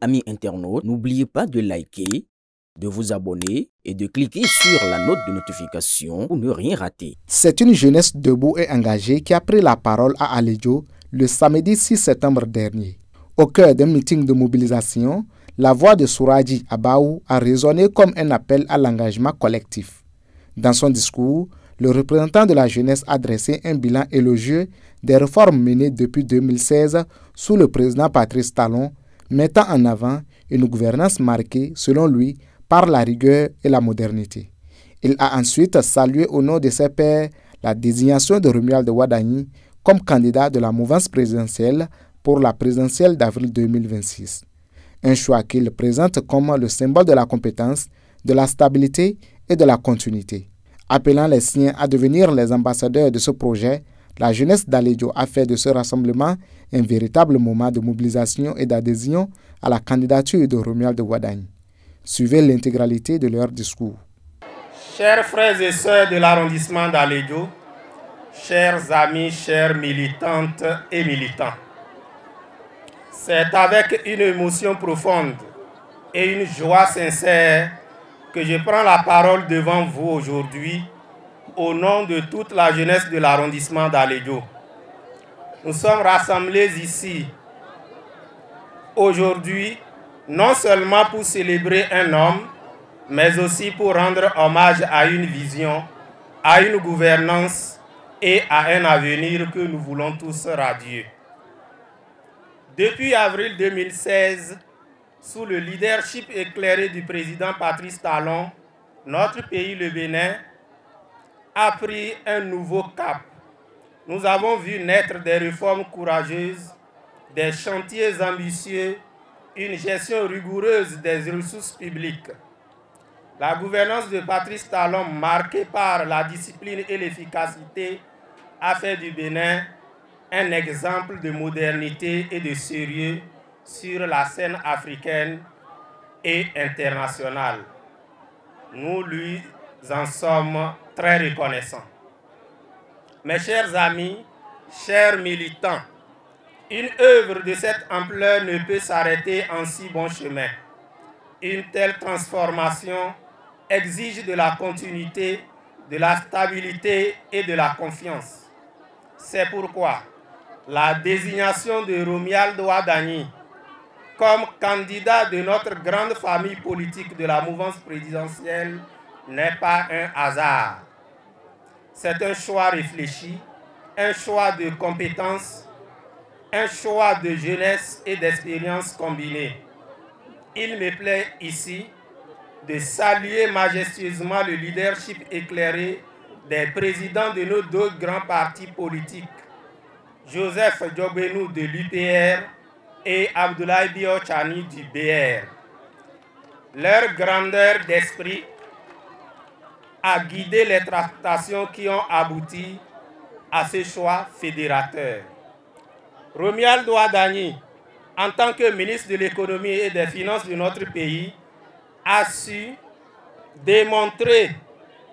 Amis internautes, n'oubliez pas de liker, de vous abonner et de cliquer sur la note de notification pour ne rien rater. C'est une jeunesse debout et engagée qui a pris la parole à Alédio le samedi 6 septembre dernier. Au cœur d'un meeting de mobilisation, la voix de Souraji Abaou a résonné comme un appel à l'engagement collectif. Dans son discours, le représentant de la jeunesse a dressé un bilan élogieux des réformes menées depuis 2016 sous le président Patrice Talon, mettant en avant une gouvernance marquée, selon lui, par la rigueur et la modernité. Il a ensuite salué au nom de ses pairs la désignation de Romuald Wadagni comme candidat de la mouvance présidentielle pour la présidentielle d'avril 2026. Un choix qu'il présente comme le symbole de la compétence, de la stabilité et de la continuité. Appelant les siens à devenir les ambassadeurs de ce projet, la jeunesse d'Alédio a fait de ce rassemblement un véritable moment de mobilisation et d'adhésion à la candidature de Romuald Wadagni. Suivez l'intégralité de leur discours. Chers frères et sœurs de l'arrondissement d'Alédio, chers amis, chères militantes et militants, c'est avec une émotion profonde et une joie sincère que je prends la parole devant vous aujourd'hui au nom de toute la jeunesse de l'arrondissement d'Alédio. Nous sommes rassemblés ici aujourd'hui non seulement pour célébrer un homme, mais aussi pour rendre hommage à une vision, à une gouvernance et à un avenir que nous voulons tous radieux. Depuis avril 2016, sous le leadership éclairé du président Patrice Talon, notre pays, le Bénin, a pris un nouveau cap. Nous avons vu naître des réformes courageuses, des chantiers ambitieux, une gestion rigoureuse des ressources publiques. La gouvernance de Patrice Talon, marquée par la discipline et l'efficacité, a fait du Bénin un exemple de modernité et de sérieux sur la scène africaine et internationale. Nous lui en sommes très reconnaissants. Mes chers amis, chers militants, une œuvre de cette ampleur ne peut s'arrêter en si bon chemin. Une telle transformation exige de la continuité, de la stabilité et de la confiance. C'est pourquoi la désignation de Romuald Wadagni comme candidat de notre grande famille politique de la mouvance présidentielle n'est pas un hasard. C'est un choix réfléchi, un choix de compétences, un choix de jeunesse et d'expérience combinée. Il me plaît ici de saluer majestueusement le leadership éclairé des présidents de nos deux grands partis politiques, Joseph Diobenou de l'UPR et Abdoulaye Bio-Tchani du BR. Leur grandeur d'esprit a guidé les tractations qui ont abouti à ce choix fédérateur. Romuald Wadagni, en tant que ministre de l'économie et des finances de notre pays, a su démontrer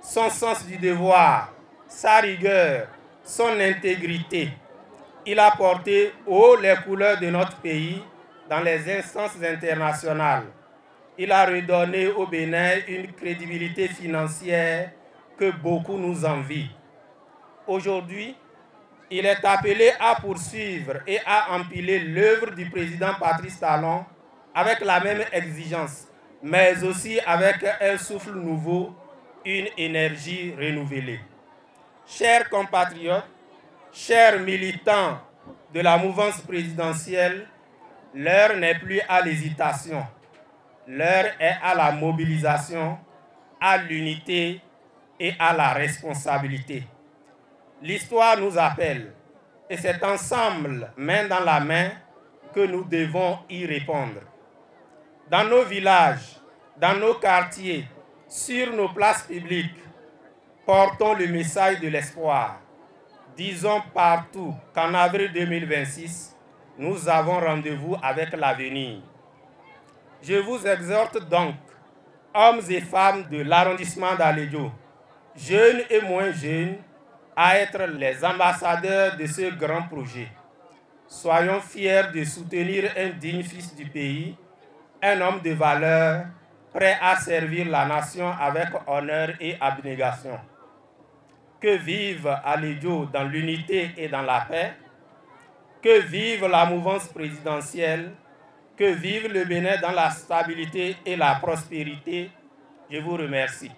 son sens du devoir, sa rigueur, son intégrité. Il a porté haut les couleurs de notre pays dans les instances internationales. Il a redonné au Bénin une crédibilité financière que beaucoup nous envient. Aujourd'hui, il est appelé à poursuivre et à empiler l'œuvre du président Patrice Talon avec la même exigence, mais aussi avec un souffle nouveau, une énergie renouvelée. Chers compatriotes, chers militants de la mouvance présidentielle, l'heure n'est plus à l'hésitation, l'heure est à la mobilisation, à l'unité et à la responsabilité. L'histoire nous appelle et c'est ensemble, main dans la main, que nous devons y répondre. Dans nos villages, dans nos quartiers, sur nos places publiques, portons le message de l'espoir. Disons partout qu'en avril 2026, nous avons rendez-vous avec l'avenir. Je vous exhorte donc, hommes et femmes de l'arrondissement d'Alédio, jeunes et moins jeunes, à être les ambassadeurs de ce grand projet. Soyons fiers de soutenir un digne fils du pays un homme de valeur, prêt à servir la nation avec honneur et abnégation. Que vive Alejo dans l'unité et dans la paix. Que vive la mouvance présidentielle. Que vive le Bénin dans la stabilité et la prospérité. Je vous remercie.